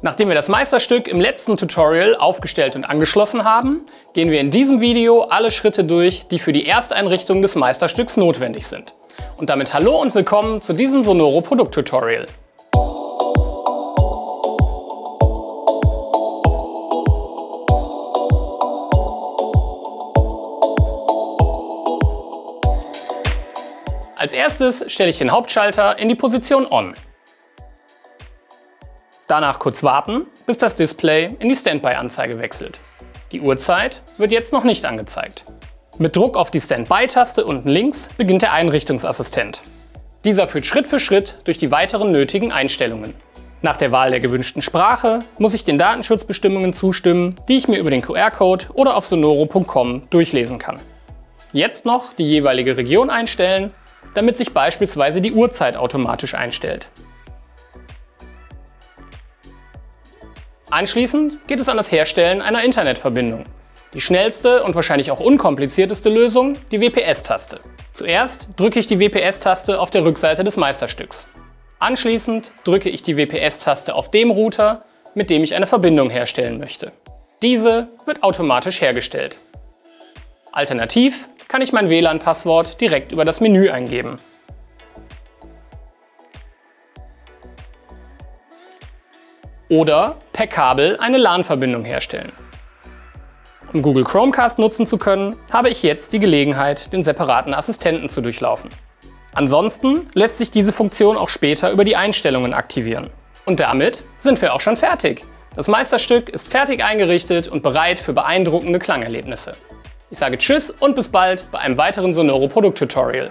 Nachdem wir das Meisterstück im letzten Tutorial aufgestellt und angeschlossen haben, gehen wir in diesem Video alle Schritte durch, die für die Ersteinrichtung des Meisterstücks notwendig sind. Und damit hallo und willkommen zu diesem Sonoro Produkt-Tutorial. Als erstes stelle ich den Hauptschalter in die Position On. Danach kurz warten, bis das Display in die Standby-Anzeige wechselt. Die Uhrzeit wird jetzt noch nicht angezeigt. Mit Druck auf die Standby-Taste unten links beginnt der Einrichtungsassistent. Dieser führt Schritt für Schritt durch die weiteren nötigen Einstellungen. Nach der Wahl der gewünschten Sprache muss ich den Datenschutzbestimmungen zustimmen, die ich mir über den QR-Code oder auf sonoro.com durchlesen kann. Jetzt noch die jeweilige Region einstellen, damit sich beispielsweise die Uhrzeit automatisch einstellt. Anschließend geht es an das Herstellen einer Internetverbindung. Die schnellste und wahrscheinlich auch unkomplizierteste Lösung, die WPS-Taste. Zuerst drücke ich die WPS-Taste auf der Rückseite des Meisterstücks. Anschließend drücke ich die WPS-Taste auf dem Router, mit dem ich eine Verbindung herstellen möchte. Diese wird automatisch hergestellt. Alternativ kann ich mein WLAN-Passwort direkt über das Menü eingeben. Oder per Kabel eine LAN-Verbindung herstellen. Um Google Chromecast nutzen zu können, habe ich jetzt die Gelegenheit, den separaten Assistenten zu durchlaufen. Ansonsten lässt sich diese Funktion auch später über die Einstellungen aktivieren. Und damit sind wir auch schon fertig. Das Meisterstück ist fertig eingerichtet und bereit für beeindruckende Klangerlebnisse. Ich sage Tschüss und bis bald bei einem weiteren Sonoro Produkt-Tutorial.